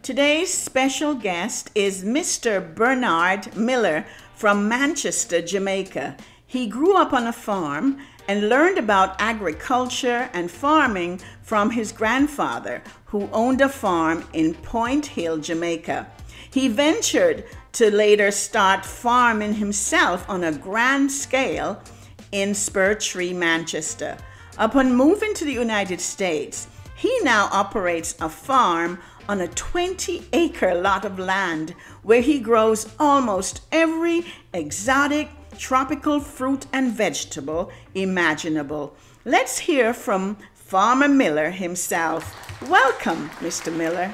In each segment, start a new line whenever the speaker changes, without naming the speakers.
Today's special guest is Mr. Bernard Miller from Manchester, Jamaica. He grew up on a farm and learned about agriculture and farming from his grandfather, who owned a farm in Point Hill, Jamaica. He ventured to later start farming himself on a grand scale in Spur Tree, Manchester. Upon moving to the United States, he now operates a farm on a 20-acre lot of land where he grows almost every exotic tropical fruit and vegetable imaginable. Let's hear from Farmer Miller himself. Welcome, Mr. Miller.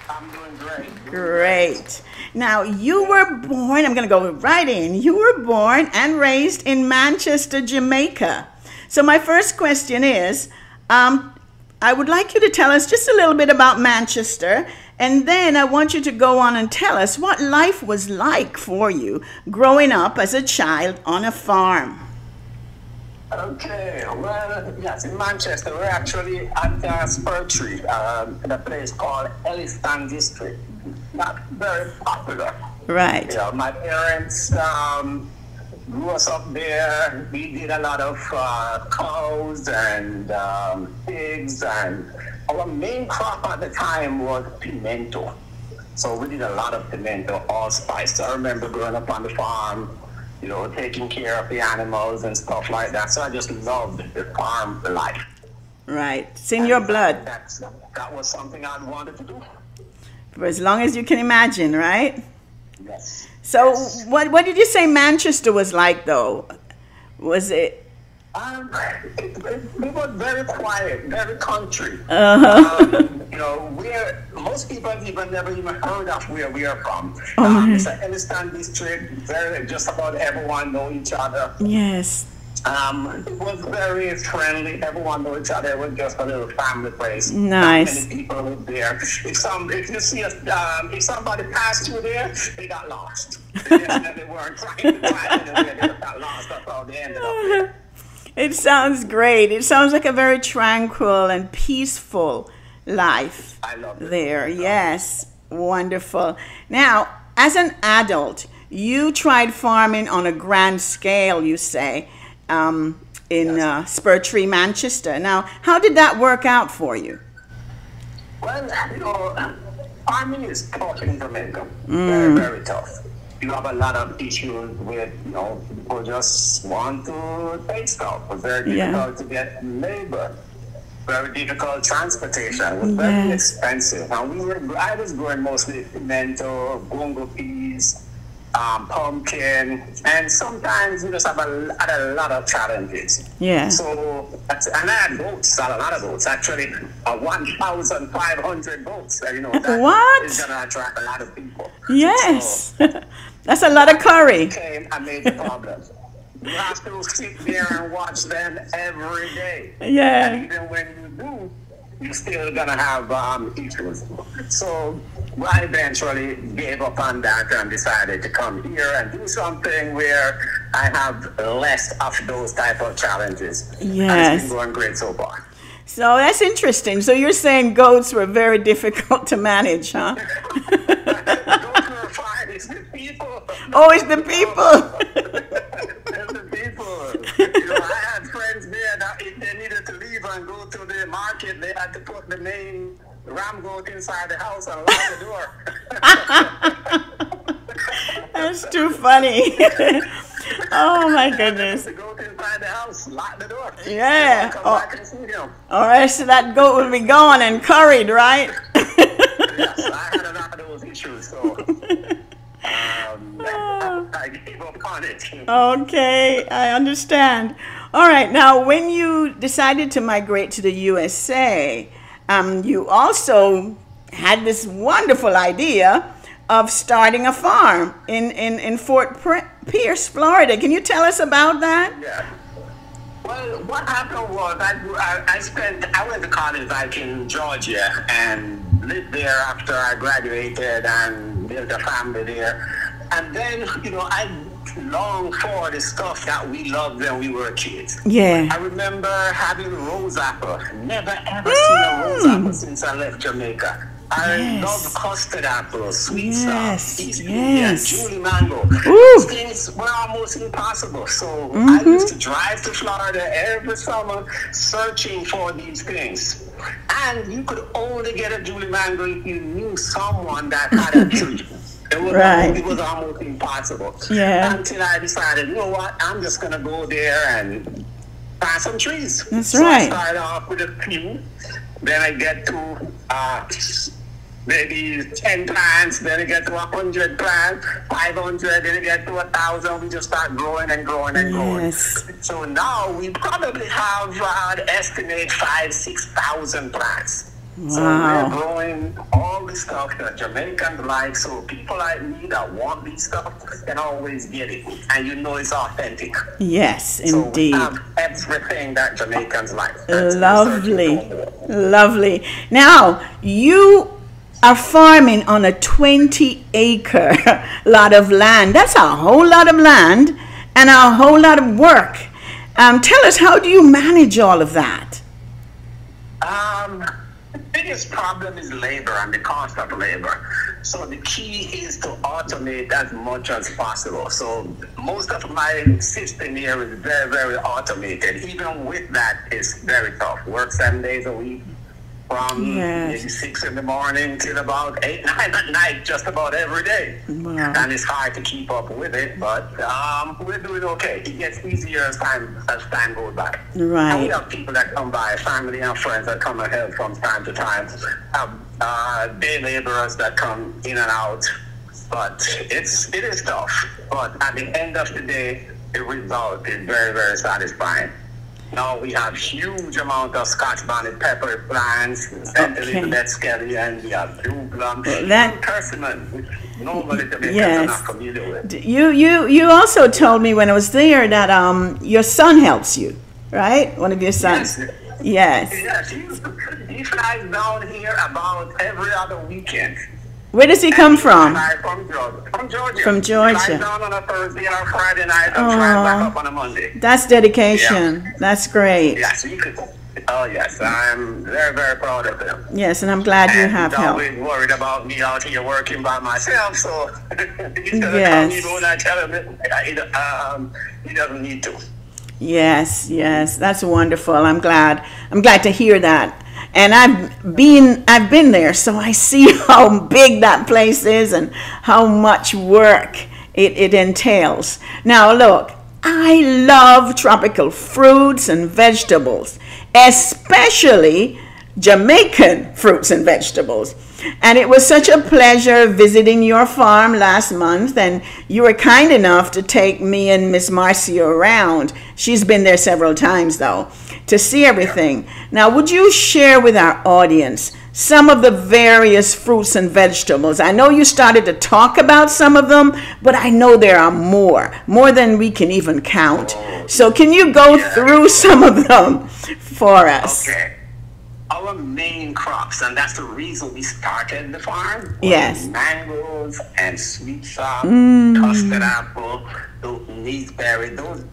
I'm doing great.
Great. Now, you were born, I'm going to go right in. You were born and raised in Manchester, Jamaica. So my first question is, I would like you to tell us just a little bit about Manchester, and then I want you to go on and tell us what life was like for you growing up as a child on a farm.
Okay, well, yes, in Manchester, we're actually at Spur Tree, a place called Elliston District. Not very popular.
Right.
You know, my parents grew us up there. We did a lot of cows and pigs, and our main crop at the time was pimento. So we did a lot of pimento, allspice. I remember growing up on the farm, you know, taking care of the animals and stuff like that. So I just loved the farm life.
Right. It's in your blood.
That was something I wanted to do.
For as long as you can imagine, right?
Yes.
So
yes.
What did you say Manchester was like, though? Was it?
It was very quiet, very country. You know, most people have never even heard of where we are from. It's an Elliston district. Just about everyone know each other.
Yes.
It was very friendly. Everyone knew each other. It was just a little family place.
Nice.
Not many people lived there. If you see if somebody passed through there, they got lost. They weren't trying to find anywhere. They just got lost. That's how they ended up there.
It sounds great. It sounds like a very tranquil and peaceful life.
I love it.
There. Yes. Wonderful. Now, as an adult, you tried farming on a grand scale, you say, in Spur Tree, Manchester. Now, how did that work out for you?
Well, you know, farming is tough in Jamaica. Very, very tough. You have a lot of issues with, you know, people just want to take stuff. It was very difficult to get labor. Very difficult transportation. It was very expensive. And I was growing mostly pimento, bongo peas, pumpkin, and sometimes we just had a lot of challenges.
Yeah.
So, and I had boats, a lot of boats. Actually, 1,500 boats. You know, that is going to attract a lot of people.
Yes.
So,
that's a lot of curry.
Came and made the problems. You have to sit there and watch them every day.
Yeah.
And even when you do, you're still gonna have issues. So I eventually gave up on that and decided to come here and do something where I have less of those type of challenges.
Yes.
And it's been going great so far.
So that's interesting. So you're saying goats were very difficult to manage, huh?
Goats were fine. It's the people.
Oh, it's the people.
It's the people. You know, I had friends there that if they needed to leave and go to the market, they had to put the main ram goat inside the house and lock the door.
That's too funny. Oh my goodness.
The goat inside the house, lock the door.
Yeah.
Come back and see him.
All right, so that goat will be gone and curried, right?
Yes, I had a lot of those issues, so I gave up on it.
Okay, I understand. All right, now when you decided to migrate to the USA, you also had this wonderful idea of starting a farm in Fort Pierce, Florida. Can you tell us about that?
Yeah. Well, what happened was I went to college like in Georgia and lived there after I graduated and built a family there. And then, you know, I longed for the stuff that we loved when we were kids.
Yeah.
I remember having rose apple. Never ever seen a rose apple since I left Jamaica. I love
Yes.
custard apple, sweet stuff,
Yes.
East Indian,
Yes.
Julie mango. These
Woo.
things were almost impossible. So I used
Mm-hmm.
to drive to Florida every summer searching for these things. And you could only get a Julie mango if you knew someone that had a tree.
Right.
It was almost impossible.
Yeah.
Until I decided, you know what, I'm just going to go there and plant some trees.
That's
So
right.
I started off with a few. Then I get to maybe 10 plants, then I get to 100 plants, 500, then I get to 1,000. We just start growing and growing and growing.
Yes.
So now we probably have, estimate 6,000 plants. So
Wow.
we're growing all this stuff that Jamaicans like. So people like me that want this stuff can always get it. And you know it's authentic.
Yes,
So we
indeed.
have everything that Jamaicans like.
Lovely. Lovely. Now, you are farming on a 20-acre lot of land. That's a whole lot of land and a whole lot of work. Tell us, how do you manage all of that?
The biggest problem is labor and the cost of labor. So the key is to automate as much as possible. So most of my system here is very, very automated. Even with that, it's very tough. Work 7 days a week from
Yes.
maybe 6 in the morning till about 8, 9 at night, just about every day.
Wow.
And it's hard to keep up with it, but we're doing okay. It gets easier as time goes by. And we
Right.
have people that come by, family and friends that come and help from time to time. Day laborers that come in and out. But it is tough. But at the end of the day, the result is very, very satisfying. Now we have huge amount of Scotch bonnet pepper plants, St.
Okay.
Elizabeth scallion, we have blue plum,
that-
persimmon, which normally the Jamaicans
Yes.
are not familiar with.
You also told me when I was there that your son helps you, right? One of your sons. Yes.
Yes, he flies down here about every other weekend.
Where does he come from?
From Georgia. From Georgia.
From Georgia.
Flies down on a Thursday or Friday night and flies back up on a Monday.
That's dedication. That's great.
Yes, you could. Oh yes, I'm very, very proud of him.
Yes, and I'm glad you
And
have
he's
help.
always worried about me out here working by myself, so he's gonna
Yes.
come even when I tell him he doesn't need to.
Yes, yes, that's wonderful. I'm glad to hear that. And I've been there, so I see how big that place is and how much work it entails. Now look, I love tropical fruits and vegetables, especially Jamaican fruits and vegetables. And it was such a pleasure visiting your farm last month, and you were kind enough to take me and Miss Marcia around. She's been there several times, though, to see everything. Now, would you share with our audience some of the various fruits and vegetables? I know you started to talk about some of them, but I know there are more than we can even count. So can you go through some of them for us?
Okay. Our main crops, and that's the reason we started the farm, was
Yes.
mangoes and sweet sop, custard apple, neaseberry, those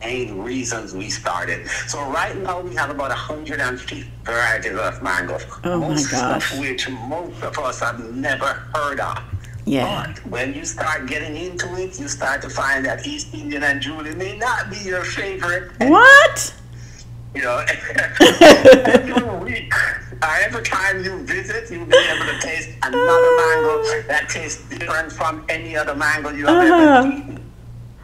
main reasons we started. So right now we have about 150 varieties of mangoes,
Oh my
most
gosh.
of which most of us have never heard of.
Yeah.
But when you start getting into it, you start to find that East Indian and Julie may not be your favorite.
What?
You know, every week, every time you visit, you'll be able to taste another mango that tastes different from any other mango you have ever eaten.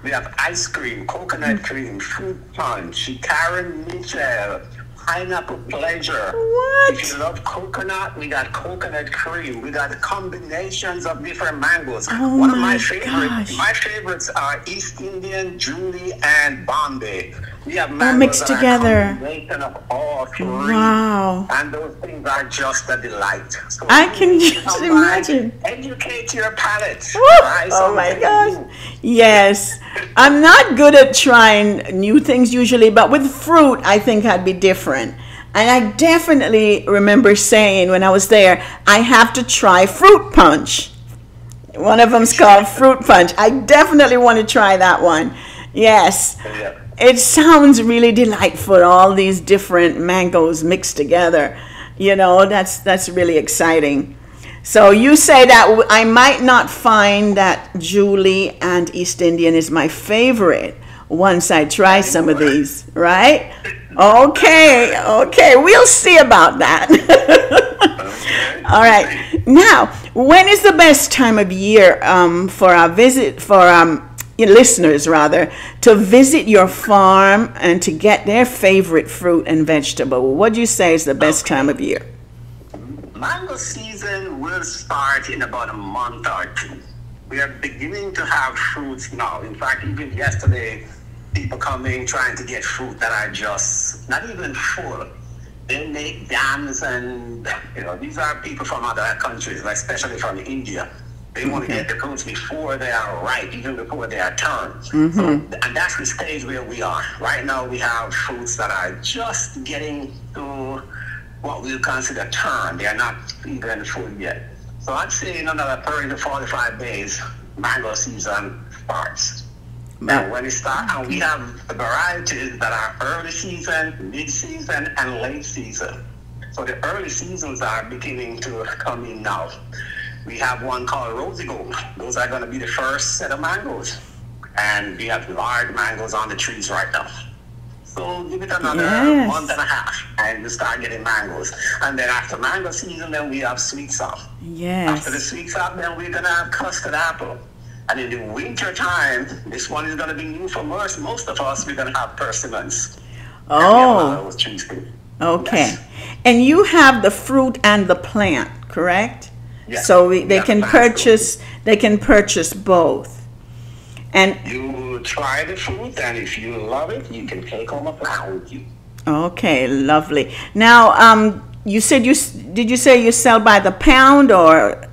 We have ice cream, coconut cream, fruit punch, Karen Mitchell, pineapple pleasure.
What?
If you love coconut, we got coconut cream. We got combinations of different mangoes.
Oh
One of
my
my favorites,
gosh.
my favorites are East Indian, Julie, and Bombay. We have mangoes
mixed
that
together.
are a combination of all three.
Wow.
And those things are just a delight. So
I
you
can
need to
just
come by,
imagine.
Educate your palate.
Woo!
Try
Oh my
something
gosh.
new.
Yes. I'm not good at trying new things usually, but with fruit, I think I'd be different. And I definitely remember saying when I was there, I have to try fruit punch. One of them's called fruit punch. I definitely want to try that one. Yes.
Yeah.
It sounds really delightful, all these different mangoes mixed together. You know, that's really exciting. So you say that I might not find that Julie and East Indian is my favorite once I try some of these, right? Okay, okay, we'll see about that. All right. Now, when is the best time of year for our visit for your listeners rather to visit your farm and to get their favorite fruit and vegetable? What do you say is the best time of year?
Mango season will start in about a month or two. We are beginning to have fruits now. In fact, even yesterday, people coming trying to get fruit that are just not even full. They make jams, and these are people from other countries, like especially from India. They want to get the fruits before they are ripe, even before they are turned. So, and that's the stage where we are. Right now we have fruits that are just getting to what we'll consider turned. They are not even full yet. So I'd say in another 30 to 45 days, mango season starts. Now, when it starts, and we have the varieties that are early season, mid-season, and late season. So the early seasons are beginning to come in now. We have one called Rosy Gold. Those are going to be the first set of mangoes. And we have large mangoes on the trees right now. So give it another month and a half, and you start getting mangoes. And then after mango season, then we have sweet sop.
Yes.
After the sweet sop, then we're going to have custard apple. And in the winter time, this one is going to be new for most of us. We're going to have persimmons.
Oh. Okay.
Yes.
And you have the fruit and the plant, correct?
Yes.
So they can purchase both. And
you try the fruit, and if you love it, you can take home a pound with you.
Okay, lovely. Now, you said did you say you sell by the pound or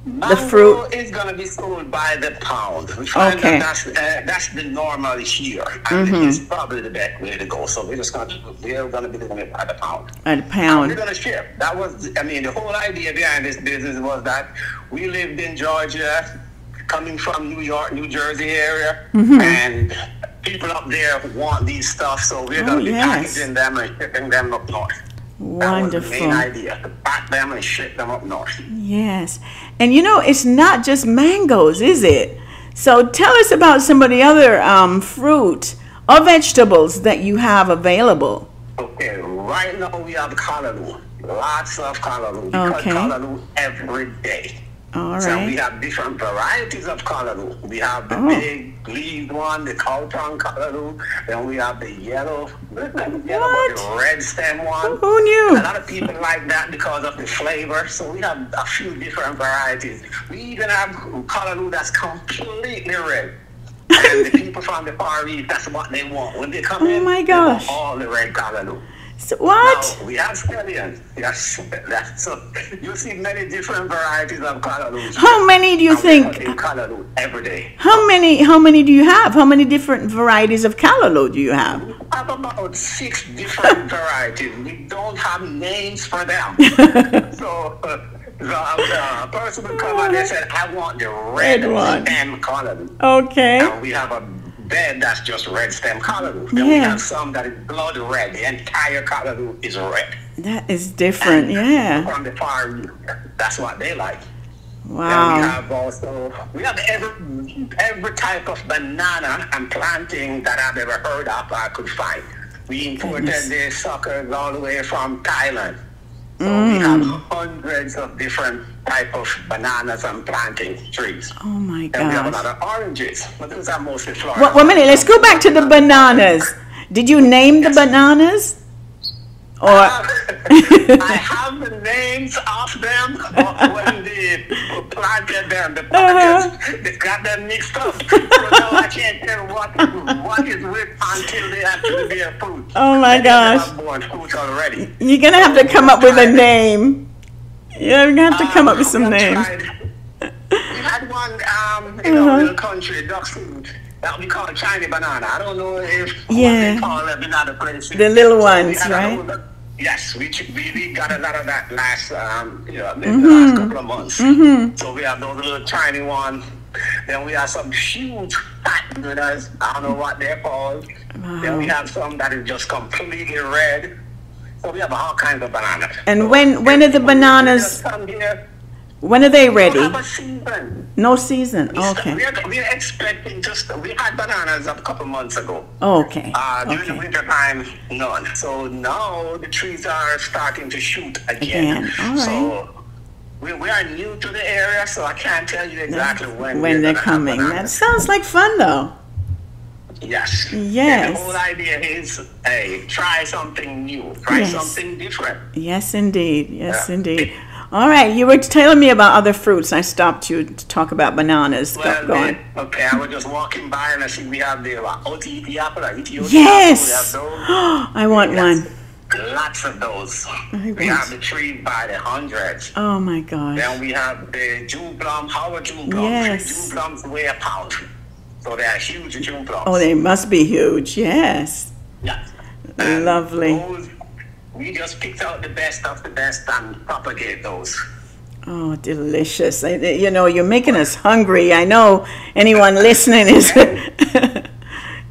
the fruit?
Is going to be sold by the pound. We find that that's the normal here, and it's probably the best way to go. So we're going to be doing it by the pound.
By the pound.
We're going to share. That was, the whole idea behind this business was that we lived in Georgia, coming from New York, New Jersey area, and people up there want these stuff, so we're going to be packaging them and shipping them up north.
Wonderful.
That was the main idea, to pack them and ship them up north.
Yes. And it's not just mangoes, is it? So tell us about some of the other fruit or vegetables that you have available.
Okay, right now we have callaloo. Lots of callaloo. We cut callaloo every day.
All right.
So we have different varieties of callaloo. We have the big leaved one, the cow tongue callaloo. Then we have the yellow but the red stem one.
Who knew?
A lot of people like that because of the flavor. So we have a few different varieties. We even have callaloo that's completely red. And the people from the Far East, that's what they want. When they come in,
my gosh,
they want all the red callaloo.
So what?
Now, we have scallions. Yes, so you see many different varieties of callaloo.
How many do you think?
Callaloo every day.
How many do you have? How many different varieties of callaloo do you have?
We have about 6 different varieties. We don't have names for them. So a person would come and they said, I want the red one. Stem callaloo.
Okay.
And we have a bed that's just red stem callaloo. Then we have some that is blood red. The entire callaloo is red.
That is different,
From the Far East, that's what they like.
Wow.
Then we have every type of banana and planting that I've ever heard of I could find. We imported the suckers all the way from Thailand. So we have hundreds of different type of bananas and planting trees.
Oh my gosh.
And we have a lot of oranges, but those are mostly Florida.
One minute, let's go back to the bananas. Did you name the bananas? Or
I have the names of them, but when they planted them, the planters, they got them mixed up. So now I can't tell what is which until they actually bear fruit.
Oh my gosh.
They born fruit already.
You're going to have to come up with a name. You're going to have to come up with some names.
We had one in our little country, duck fruit, that we call Chinese banana. I don't know if what they call them in other places.
The little ones, right?
Yes, we got a lot of that last the last couple of months. So we have those little tiny ones. Then we have some huge fat bananas. I don't know what they're called. Wow. Then we have some that is just completely red. So we have all kinds of bananas.
And when are the bananas? When are they
We don't
ready?
have a season.
No season. Okay.
We're expecting we had bananas a couple months ago.
Okay.
During the
Okay.
winter time, none. So now the trees are starting to shoot again.
All right.
So we are new to the area, so I can't tell you exactly when
they're
gonna have
coming. That
bananas.
sounds like fun, though.
Yes.
Yes.
And the whole idea is, hey, try something new, try
Yes.
something different.
Yes, indeed. Yes,
Yeah.
indeed. All right. You were telling me about other fruits. I stopped you to talk about bananas.
Well,
Go on.
okay, I was just walking by and I see we have the OTP apple, Ethiopian
Yes.
apple. We have those.
I want
Yes.
one.
Lots of those.
I
We
want-
have the trees by the hundreds.
Oh my gosh.
Then we have the June plum, Howard June plum.
Yes.
3 June plums weigh a pound. So they are huge June plums.
Oh, they must be huge. Yes.
Yeah. And
Lovely.
those, we just picked out the best of the best and propagate those.
Oh, delicious. You know, you're making us hungry. I know anyone listening is.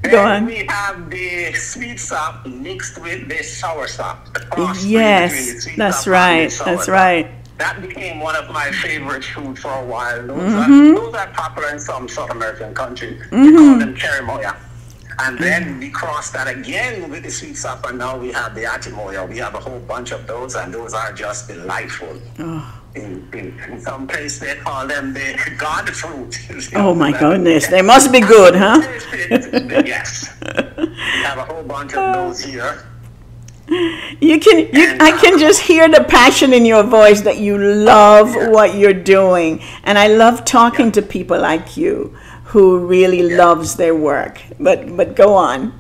Go
Then
on.
we have the sweet sop mixed with the sour sop. The cross between the
Yes,
sweet
that's
sop and
right.
the sour
That's
sop.
right.
That became one of my favorite foods for a while.
Mm-hmm.
Those are popular in some South American countries. They call them cherimoya. And then we crossed that again with the sweet sop, and now we have the atimoya. We have a whole bunch of those, and those are just delightful.
Oh.
In some place they call them the god fruit.
Oh my goodness. They must be good, huh?
Yes. We have a whole bunch of those here.
I can just hear the passion in your voice that you love what you're doing. And I love talking to people like you who really loves their work. But go on.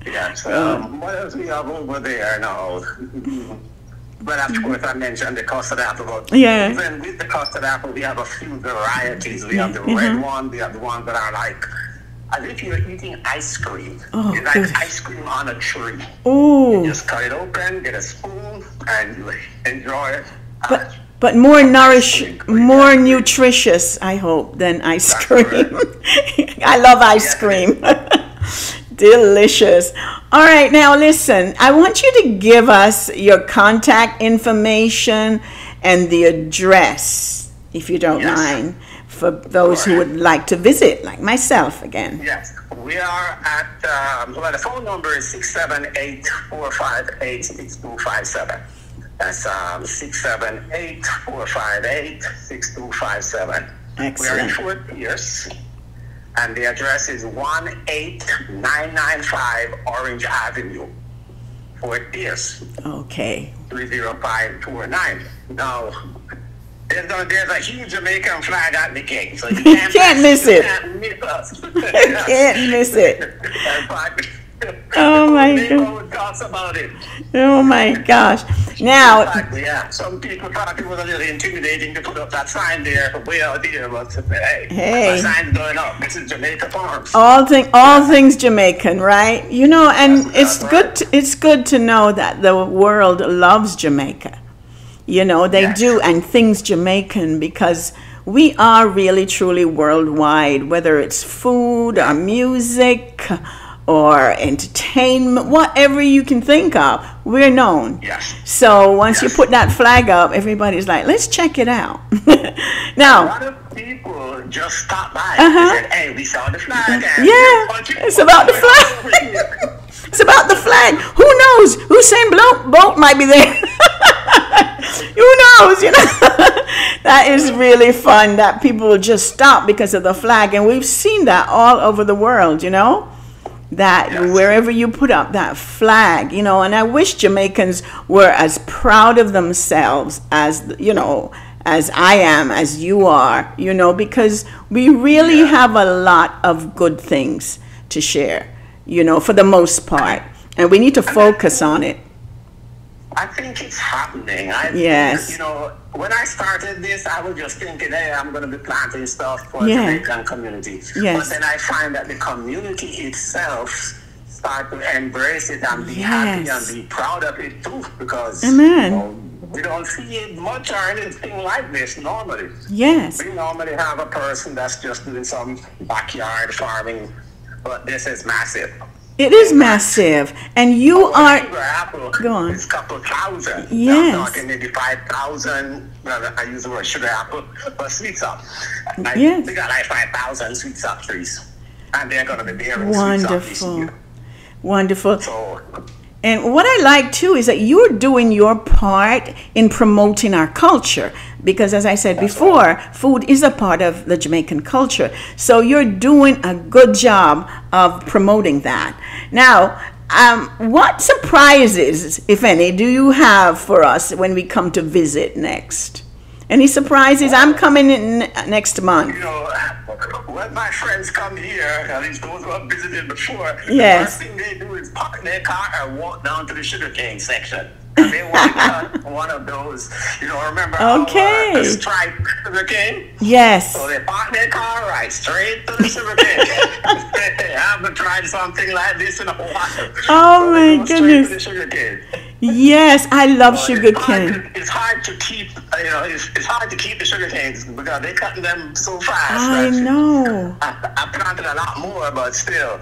Yes. What else we have over there now? But of course, I mentioned the custard apple.
Yeah.
Even with the custard apple, we have a few varieties. We have the red one. We have the ones that are like, as if you're eating ice cream.
Oh,
it's like
good.
ice cream on a tree.
Ooh.
Just cut it open, get a spoon, and you enjoy it.
But more nutritious, I hope, than ice cream. I love ice cream. Delicious. All right, now listen, I want you to give us your contact information and the address, if you don't mind, for those who would like to visit, like myself again.
Yes, we are at, the phone number is 678-458-6257. That's 678-458-6257.
Excellent.
We are in Fort Pierce, and the address is 18995 Orange Avenue, Fort Pierce.
Okay.
30529. Now, there's a huge Jamaican flag at the gate, so you
Can't miss it.
Can't miss us.
Can't miss it.
Oh
my
God! Talks about it.
Oh my gosh. Now,
Yeah, some people thought it was a little intimidating to put up that sign there way out there, but
Hey.
the sign's going up. This is Jamaica Farms.
all things Jamaican, right? You know, and it's good to know that the world loves Jamaica. You know, they do, and things Jamaican, because we are really truly worldwide, whether it's food or music or entertainment, whatever you can think of, we're known.
Yes.
So once you put that flag up, everybody's like, let's check it out.
A
Now,
lot of people just stopped by and said, hey, we saw the flag. And
it's about the flag. It's about the flag. Who knows? Usain Bolt might be there. Who knows? You know, that is really fun that people will just stop because of the flag, and we've seen that all over the world. You know, that wherever you put up that flag, you know, and I wish Jamaicans were as proud of themselves as as I am, as you are, you know, because we really have a lot of good things to share, you know, for the most part, and we need to focus on it.
I think it's happening.
Yes.
You know, when I started this, I was just thinking, hey, I'm going to be planting stuff for the Jamaican community.
Yes.
But then I find that the community itself start to embrace it and be happy and be proud of it too, because we don't see it much or anything like this normally.
Yes.
We normally have a person that's just doing some backyard farming, but this is massive.
It is massive. And you are...
Sugar apple
Go on.
is a couple thousand.
Yes.
I'm talking maybe 5,000. Well, I use the word sugar apple, but sweet sop.
Yes.
We got like 5,000 sweet sop trees. And they're going to be bearing sweet sop this
Wonderful.
year.
Wonderful.
So,
And what I like too is that you're doing your part in promoting our culture, because as I said before, food is a part of the Jamaican culture. So you're doing a good job of promoting that. Now, what surprises, if any, do you have for us when we come to visit next? Any surprises? I'm coming in next month.
you know, when my friends come here, at least those who have visited before,
Yes.
the first thing they do is park their car and walk down to the sugarcane section. And they want to cut one of those, remember
Okay.
how striped sugarcane?
Yes.
So they park their car right straight to the sugarcane. I haven't tried something like this in a while.
Oh
So
my
they go straight
goodness.
to the sugarcane.
Yes, I love
So
sugar cane.
It's hard to keep, it's hard to keep the sugar canes because they cut them so fast.
I
that
know.
I planted a lot more, but still,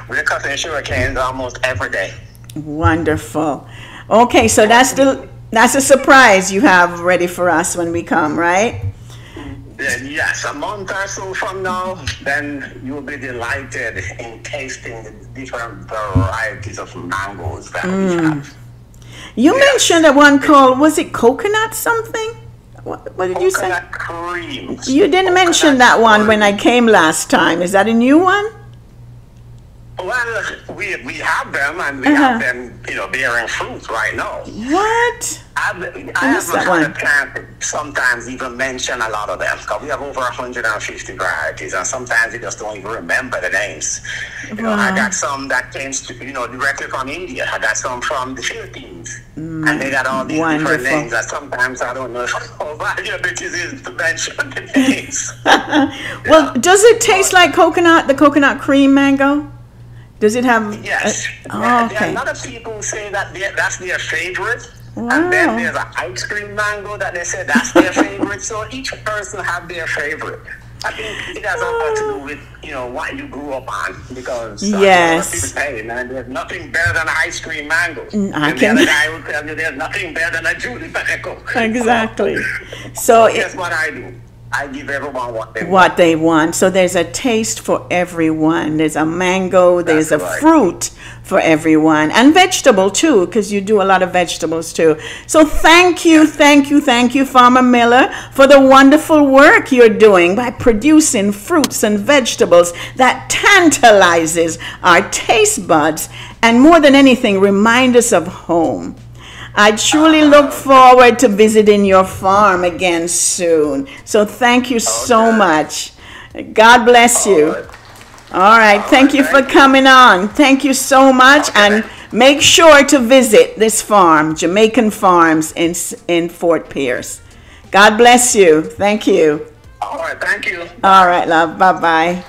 we're cutting sugar canes almost every day.
Wonderful. Okay, so that's a surprise you have ready for us when we come, right?
Then yes, a month or so from now, then you'll be delighted in tasting the different varieties of mangoes that we have.
You mentioned that one called, was it coconut something? What did you say?
Coconut cream.
You didn't mention that one when I came last time. Is that a new one?
Well, we have them, and we have them, bearing fruit right now.
What?
I
missed
haven't
that
had
one.
a chance to sometimes even mention a lot of them because we have over 150 varieties, and sometimes you just don't even remember the names. I got some that came, directly from India. I got some from the Philippines, and they got all these different names that sometimes I don't know how valuable it is to mention the names.
Well, does it taste like coconut, the coconut cream mango? Does it have...
Yes. There are a lot of people who say that that's their favorite.
Wow.
And then there's an ice cream mango that they say that's their favorite. So each person have their favorite. I think it has a lot to do with, what you grew up on. Because
Yes.
people say, man, there's nothing better than an ice cream mango.
I
And
can-
the other guy will tell you there's nothing better than a Julie mango.
Exactly. So
Guess what I do? I give everyone what they want.
what they want. So there's a taste for everyone. There's a mango, there's
That's
a
right.
fruit for everyone, and vegetable too, because you do a lot of vegetables too. So thank you, Farmer Miller, for the wonderful work you're doing by producing fruits and vegetables that tantalizes our taste buds, and more than anything, remind us of home. I truly look forward to visiting your farm again soon. So thank you so much. God bless you. All right. Thank you for coming on. Thank you so much. And make sure to visit this farm, Jamaican Farms in Fort Pierce. God bless you. Thank you.
All right. Thank you.
All right, love. Bye-bye.